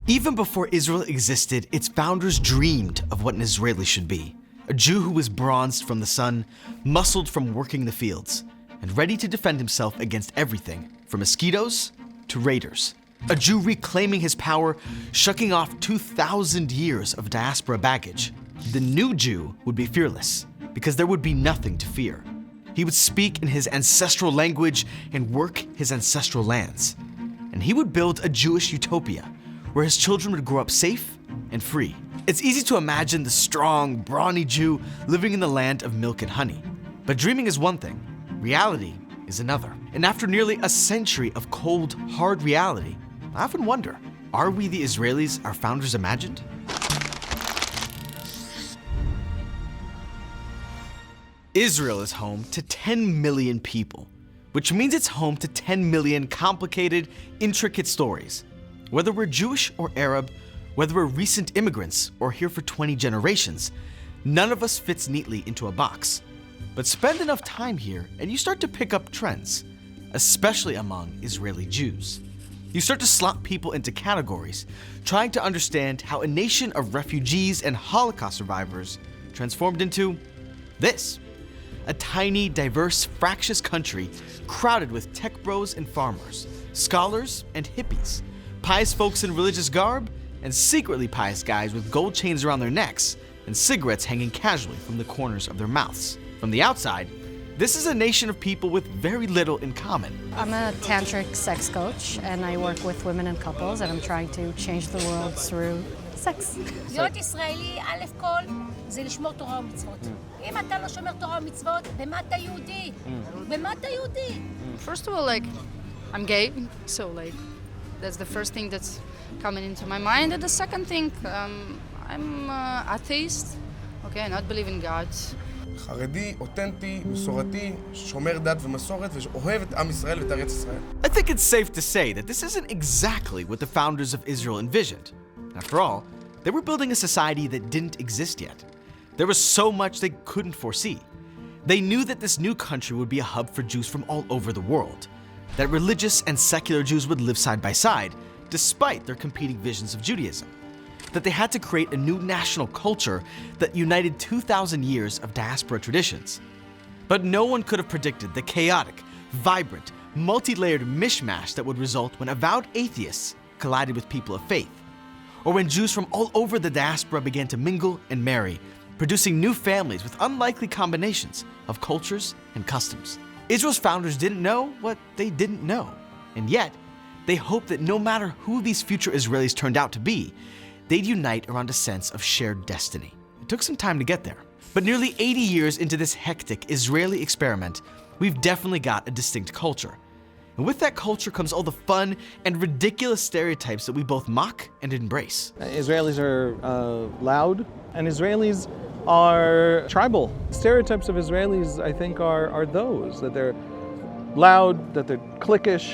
Even before Israel existed, its founders dreamed of what an Israeli should be. A Jew who was bronzed from the sun, muscled from working the fields, and ready to defend himself against everything, from mosquitoes to raiders. A Jew reclaiming his power, shucking off 2,000 years of diaspora baggage. The new Jew would be fearless, because there would be nothing to fear. He would speak in his ancestral language and work his ancestral lands. And he would build a Jewish utopia, where his children would grow up safe and free. It's easy to imagine the strong, brawny Jew living in the land of milk and honey. But dreaming is one thing, reality is another. And after nearly a century of cold, hard reality, I often wonder, are we the Israelis our founders imagined? Israel is home to 10 million people, which means it's home to 10 million complicated, intricate stories. Whether we're Jewish or Arab, whether we're recent immigrants or here for 20 generations, none of us fits neatly into a box. But spend enough time here and you start to pick up trends, especially among Israeli Jews. You start to slot people into categories, trying to understand how a nation of refugees and Holocaust survivors transformed into this. A tiny, diverse, fractious country crowded with tech bros and farmers, scholars and hippies, pious folks in religious garb, and secretly pious guys with gold chains around their necks and cigarettes hanging casually from the corners of their mouths. From the outside, this is a nation of people with very little in common. I'm a tantric sex coach, and I work with women and couples, and I'm trying to change the world through sex. להיות ישראלי, א' כל, זה לשמור תורה ומצוות. אם אתה לא שומר תורה ומצוות, במה אתה יהודי? במה אתה יהודי? First of all, like, I'm gay, so like, that's the first thing that's coming into my mind. And the second thing, I'm atheist, okay, I not believe in God. חרדי, אותנטי, מסורתי, שומר דת ומסורת, ואוהב את עם ישראל ואת ארץ ישראל. I think it's safe to say that this isn't exactly what the founders of Israel envisioned. After all, they were building a society that didn't exist yet. There was so much they couldn't foresee. They knew that this new country would be a hub for Jews from all over the world, that religious and secular Jews would live side by side, despite their competing visions of Judaism, that they had to create a new national culture that united 2,000 years of diaspora traditions. But no one could have predicted the chaotic, vibrant, multi-layered mishmash that would result when avowed atheists collided with people of faith, or when Jews from all over the diaspora began to mingle and marry, producing new families with unlikely combinations of cultures and customs. Israel's founders didn't know what they didn't know, and yet they hoped that no matter who these future Israelis turned out to be, they'd unite around a sense of shared destiny. It took some time to get there. But nearly 80 years into this hectic Israeli experiment, we've definitely got a distinct culture. And with that culture comes all the fun and ridiculous stereotypes that we both mock and embrace. Israelis are loud, and Israelis are tribal. Stereotypes of Israelis, I think, are those, that they're loud, that they're cliquish,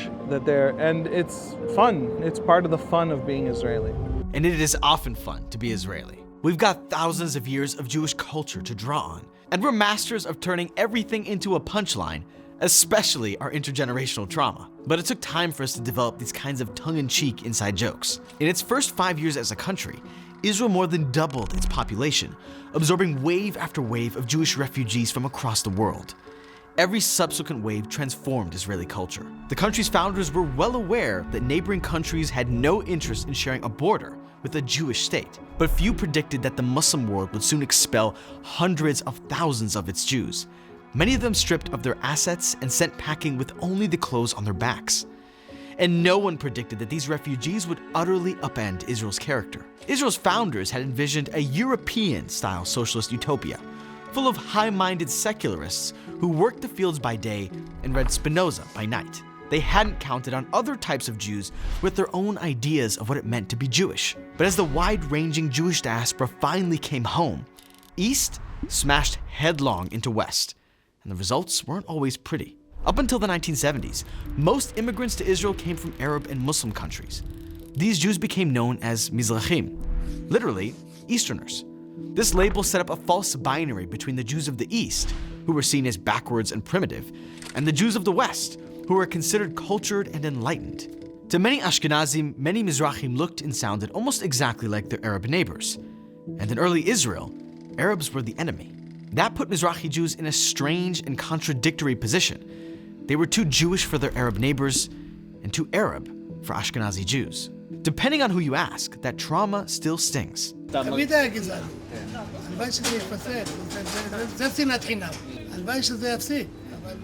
and it's fun. It's part of the fun of being Israeli. And it is often fun to be Israeli. We've got thousands of years of Jewish culture to draw on, and we're masters of turning everything into a punchline, especially our intergenerational trauma. But it took time for us to develop these kinds of tongue-in-cheek inside jokes. In its first 5 years as a country, Israel more than doubled its population, absorbing wave after wave of Jewish refugees from across the world. Every subsequent wave transformed Israeli culture. The country's founders were well aware that neighboring countries had no interest in sharing a border with a Jewish state, but few predicted that the Muslim world would soon expel hundreds of thousands of its Jews, many of them stripped of their assets and sent packing with only the clothes on their backs. And no one predicted that these refugees would utterly upend Israel's character. Israel's founders had envisioned a European-style socialist utopia, full of high-minded secularists who worked the fields by day and read Spinoza by night. They hadn't counted on other types of Jews with their own ideas of what it meant to be Jewish. But as the wide-ranging Jewish diaspora finally came home, East smashed headlong into West, and the results weren't always pretty. Up until the 1970s, most immigrants to Israel came from Arab and Muslim countries. These Jews became known as Mizrachim, literally Easterners. This label set up a false binary between the Jews of the East, who were seen as backwards and primitive, and the Jews of the West, who were considered cultured and enlightened. To many Ashkenazim, many Mizrahim looked and sounded almost exactly like their Arab neighbors. And in early Israel, Arabs were the enemy. That put Mizrahi Jews in a strange and contradictory position. They were too Jewish for their Arab neighbors and too Arab for Ashkenazi Jews. Depending on who you ask, that trauma still stings. תמיד היה גזענות. הלוואי שזה יפסק, זה שנאת חינם. הלוואי שזה יפסיק, אבל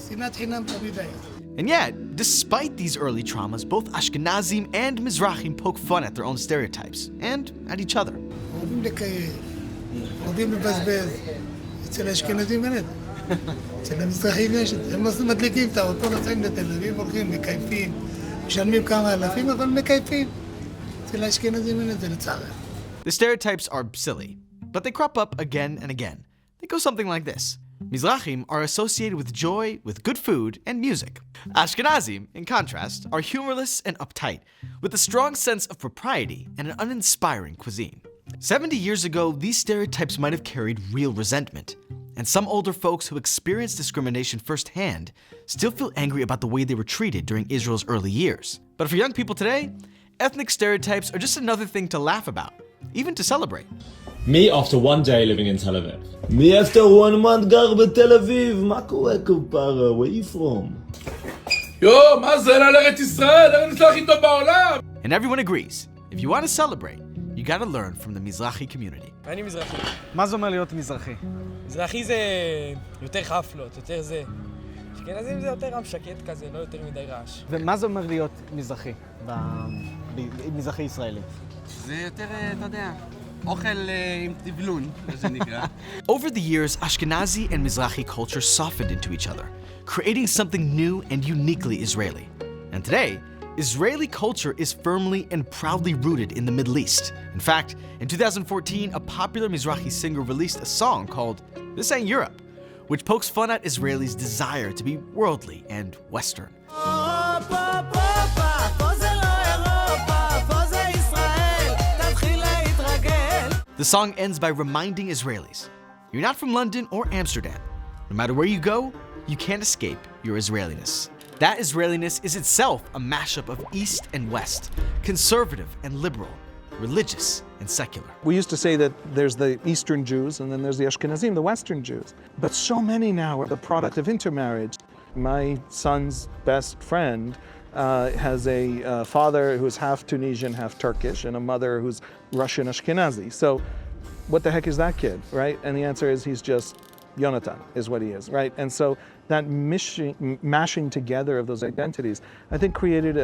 שנאת חינם תמיד היה. And yet, despite these early traumas, both Ashkenazim and Mizrahim poke fun at their own stereotypes and at each other. אוהבים לקיים, אוהבים לבזבז. אצל האשכנזים אין את זה. אצל המזרחים יש את זה. הם מדליקים את האוטו, נוסעים לתל אביב, הולכים, מקייפים, משלמים כמה אלפים, אבל מקייפים. אצל האשכנזים אין את זה, לצערנו. The stereotypes are silly, but they crop up again and again. They go something like this. Mizrahim are associated with joy, with good food, and music. Ashkenazim, in contrast, are humorless and uptight, with a strong sense of propriety and an uninspiring cuisine. 70 years ago, these stereotypes might have carried real resentment, and some older folks who experienced discrimination firsthand still feel angry about the way they were treated during Israel's early years. But for young people today, ethnic stereotypes are just another thing to laugh about, even to celebrate. Me after one day living in Tel Aviv. Me after 1 month גר בתל אביב, מה קורה כפרה? Where you from? יו, מה זה לארץ ישראל? ארץ הכי טוב בעולם! And everyone agrees, if you want to celebrate, you gotta learn from the Mizrahi community. אני מזרחי. מה זה אומר להיות מזרחי? מזרחי זה יותר חפלות, יותר זה. אשכנזים זה יותר עם שקט כזה, לא יותר מדי רעש. ומה זה אומר להיות מזרחי? מזרחי ישראלי? זה יותר, אתה יודע, אוכל עם טבלון, זה נקרא. Over the years, Ashkenazi and Mizrahi culture softened into each other, creating something new and uniquely Israeli. And today, Israeli culture is firmly and proudly rooted in the Middle East. In fact, in 2014, a popular Mizrahi singer released a song called This Ain't Europe, which pokes fun at Israelis' desire to be worldly and Western. The song ends by reminding Israelis, you're not from London or Amsterdam. No matter where you go, you can't escape your Israeliness. That Israeliness is itself a mashup of East and West, conservative and liberal, religious and secular. We used to say that there's the Eastern Jews and then there's the Ashkenazim, the Western Jews. But so many now are the product of intermarriage. My son's best friend has a father who's half Tunisian, half Turkish, and a mother who's Russian Ashkenazi. So what the heck is that kid, right? And the answer is he's just Yonatan, is what he is, right? And so that mashing together of those identities, I think created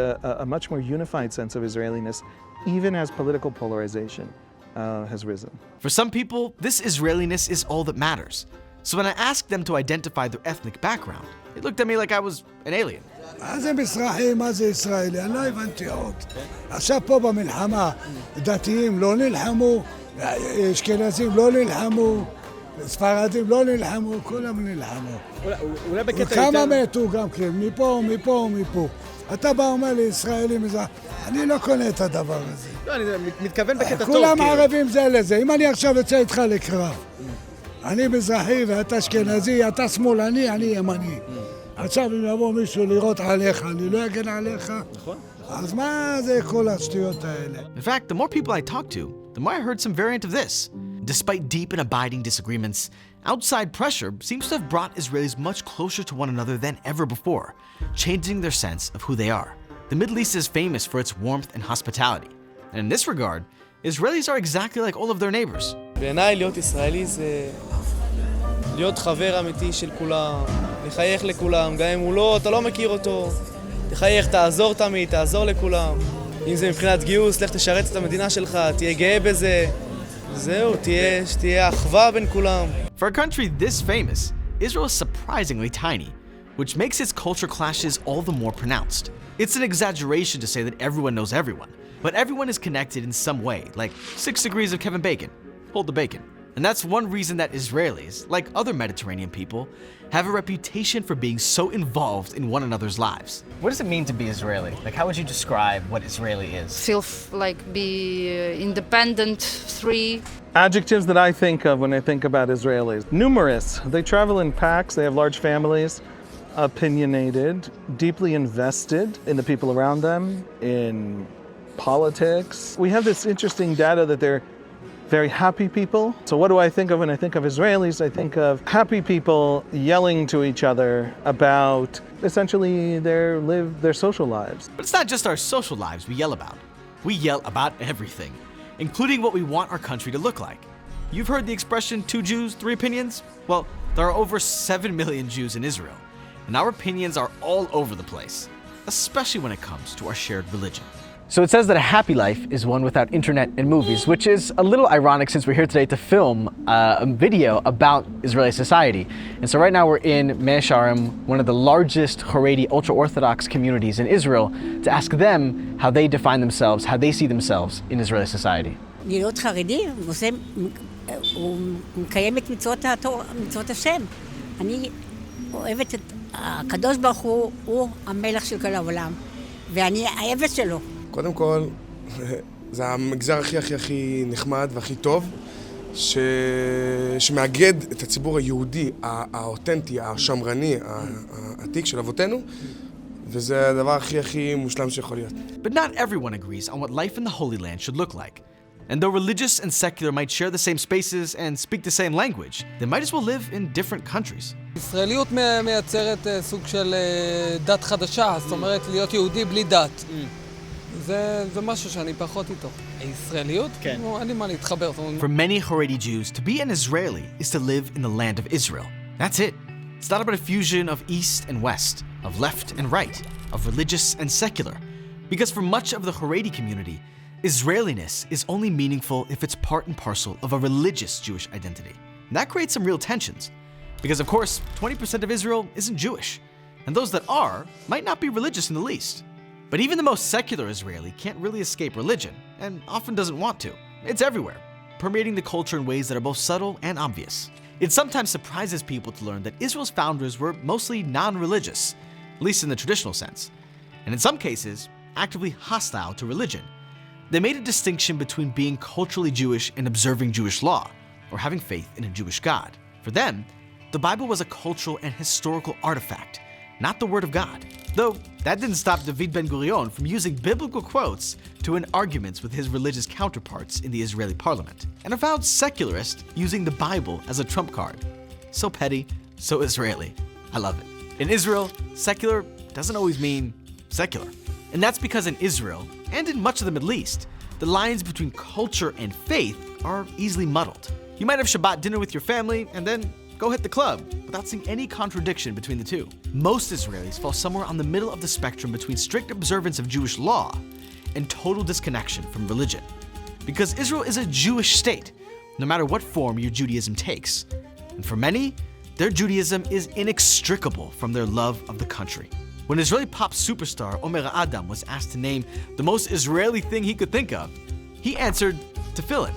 a much more unified sense of Israeliness, even as political polarization has risen. For some people, this Israeliness is all that matters. So when I asked them to identify their ethnic background, they looked at me like I was an alien. מה זה מזרחי, מה זה ישראלי? אני לא הבנתי עוד. עכשיו פה במלחמה, דתיים לא נלחמו, אשכנזים לא נלחמו, ספרדים לא נלחמו, כולם נלחמו. אולי בקטע יותר... כמה מתו גם כן, מפה, מפה, מפה. אתה בא אומר לי, ישראלי מזרח, אני לא קונה את הדבר הזה. לא, אני מתכוון בקטע טוב. כולם ערבים זה לזה. אם אני עכשיו יוצא איתך לקרב, אני מזרחי ואתה אשכנזי, אתה שמאלני, אני ימני. עכשיו אם יבוא מישהו לראות עליך, אני לא אגן עליך. אז מה זה כל השטויות האלה? In fact, the more people I talked to, the more I heard some variant of this. Despite deep and abiding disagreements, outside pressure seems to have brought Israelis much closer to one another than ever before, changing their sense of who they are. The Middle East is famous for its warmth and hospitality. And in this regard, Israelis are exactly like all of their neighbors. בעיניי להיות ישראלי זה להיות חבר אמיתי של כולם, לחייך לכולם, גם אם הוא לא, אתה לא מכיר אותו, תחייך, תעזור תמיד, תעזור לכולם. אם זה מבחינת גיוס, לך תשרת את המדינה שלך, תהיה גאה בזה. זהו, תהיה אחווה בין כולם. For a country this famous, Israel is surprisingly tiny, which makes its culture clashes all the more pronounced. It's an exaggeration to say that everyone knows everyone, but everyone is connected in some way, like 6 degrees of Kevin Bacon. Hold the bacon. And that's one reason that Israelis, like other Mediterranean people, have a reputation for being so involved in one another's lives. What does it mean to be Israeli? Like, how would you describe what Israeli is? Feel like be independent, free. Adjectives that I think of when I think about Israelis. Numerous. They travel in packs, they have large families. opinionated, deeply invested in the people around them, in politics. We have this interesting data that they're very happy people. So what do I think of when I think of Israelis? I think of happy people yelling to each other about essentially their social lives. But it's not just our social lives we yell about. We yell about everything, including what we want our country to look like. You've heard the expression 2 Jews, 3 opinions? Well, there are over 7 million Jews in Israel, and our opinions are all over the place, especially when it comes to our shared religion. So it says that a happy life is one without internet and movies, which is a little ironic since we're here today to film a video about Israeli society. And so right now we're in Mea Shearim, one of the largest Haredi ultra-Orthodox communities in Israel, to ask them how they define themselves, how they see themselves in Israeli society. להיות חרדי, הוא מקיים את מצוות השם. אני אוהבת את הקדוש ברוך הוא המלך של כל העולם, ואני העבד שלו. קודם כל, זה המגזר הכי נחמד והכי טוב, שמאגד את הציבור היהודי, האותנטי, השמרני, העתיק של אבותינו, וזה הדבר הכי מושלם שיכול להיות. But not everyone agrees on what life in the Holy Land should look like. And though religious and secular might share the same spaces and speak the same language, they might as well live in different countries. ישראליות מייצרת סוג של דת חדשה, זאת אומרת להיות יהודי בלי דת. זה משהו שאני פחות איתו. הישראליות? כן. אין לי מה להתחבר. For many Haredi Jews, to be an Israeli is to live in the land of Israel. That's it. It's not about a fusion of East and West, of left and right, of religious and secular. Because for much of the Haredi community, Israeliness is only meaningful if it's part and parcel of a religious Jewish identity. And that creates some real tensions. Because of course, 20% of Israel isn't Jewish. And those that are might not be religious in the least. But even the most secular Israeli can't really escape religion, and often doesn't want to. It's everywhere, permeating the culture in ways that are both subtle and obvious. It sometimes surprises people to learn that Israel's founders were mostly non-religious, at least in the traditional sense, and in some cases, actively hostile to religion. They made a distinction between being culturally Jewish and observing Jewish law, or having faith in a Jewish God. For them, the Bible was a cultural and historical artifact, not the Word of God. Though that didn't stop David Ben-Gurion from using biblical quotes to win arguments with his religious counterparts in the Israeli parliament, and a vowed secularist using the Bible as a trump card. So petty, so Israeli. I love it. In Israel, secular doesn't always mean secular. And that's because in Israel, and in much of the Middle East, the lines between culture and faith are easily muddled. You might have Shabbat dinner with your family and then go hit the club without seeing any contradiction between the two. Most Israelis fall somewhere on the middle of the spectrum between strict observance of Jewish law and total disconnection from religion. Because Israel is a Jewish state, no matter what form your Judaism takes. And for many, their Judaism is inextricable from their love of the country. When Israeli pop superstar Omer Adam was asked to name the most Israeli thing he could think of, he answered tefillin,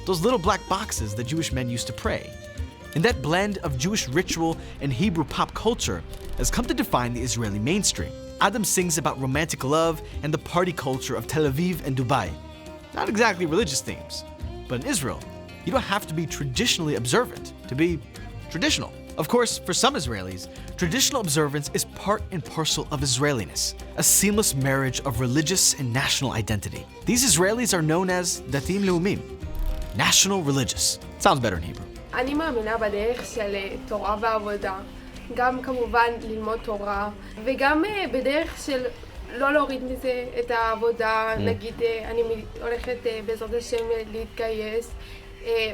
those little black boxes that Jewish men used to pray. And that blend of Jewish ritual and Hebrew pop culture has come to define the Israeli mainstream. Adam sings about romantic love and the party culture of Tel Aviv and Dubai. Not exactly religious themes, but in Israel, you don't have to be traditionally observant to be traditional. Of course, for some Israelis, traditional observance is part and parcel of Israeliness, a seamless marriage of religious and national identity. These Israelis are known as Datim Leumim, national religious. Sounds better in Hebrew. אני מאמינה בדרך של תורה ועבודה, גם כמובן ללמוד תורה, וגם בדרך של לא להוריד מזה את העבודה, נגיד אני הולכת בעזרת השם להתגייס,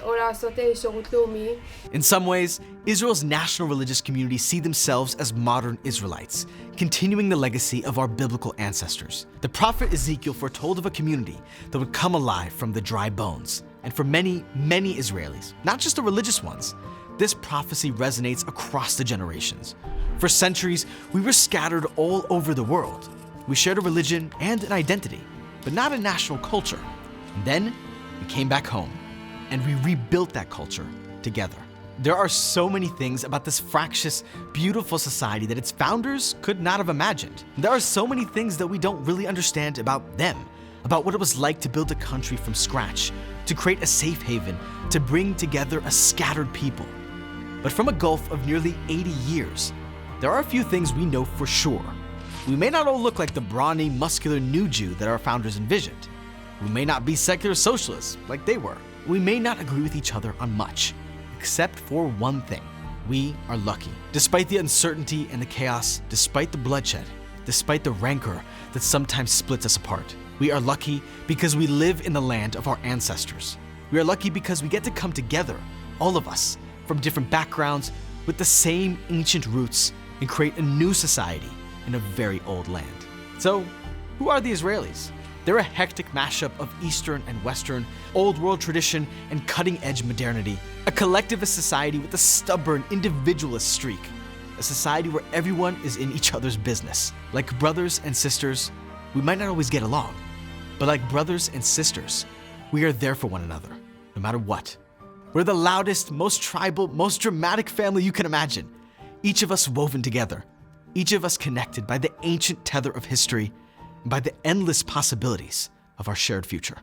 או לעשות שירות לאומי. In some ways, Israel's national religious community see themselves as modern Israelites, continuing the legacy of our biblical ancestors. The prophet Ezekiel foretold of a community that would come alive from the dry bones. And for many, many Israelis, not just the religious ones, this prophecy resonates across the generations. For centuries, we were scattered all over the world. We shared a religion and an identity, but not a national culture. And then we came back home, and we rebuilt that culture together. There are so many things about this fractious, beautiful society that its founders could not have imagined. There are so many things that we don't really understand about them, about what it was like to build a country from scratch, to create a safe haven, to bring together a scattered people. But from a gulf of nearly 80 years, There are a few things we know for sure. We may not all look like the brawny, muscular new Jew that our founders envisioned. We may not be secular socialists like they were. We may not agree with each other on much, except for one thing. We are lucky. Despite the uncertainty and the chaos, despite the bloodshed, despite the rancor that sometimes splits us apart, we are lucky because we live in the land of our ancestors. We are lucky because we get to come together, all of us, from different backgrounds, with the same ancient roots, and create a new society in a very old land. So, who are the Israelis? They're a hectic mashup of Eastern and Western, old world tradition and cutting-edge modernity, a collectivist society with a stubborn individualist streak, a society where everyone is in each other's business. Like brothers and sisters, we might not always get along, but like brothers and sisters, we are there for one another, no matter what. We're the loudest, most tribal, most dramatic family you can imagine, each of us woven together, each of us connected by the ancient tether of history, and by the endless possibilities of our shared future.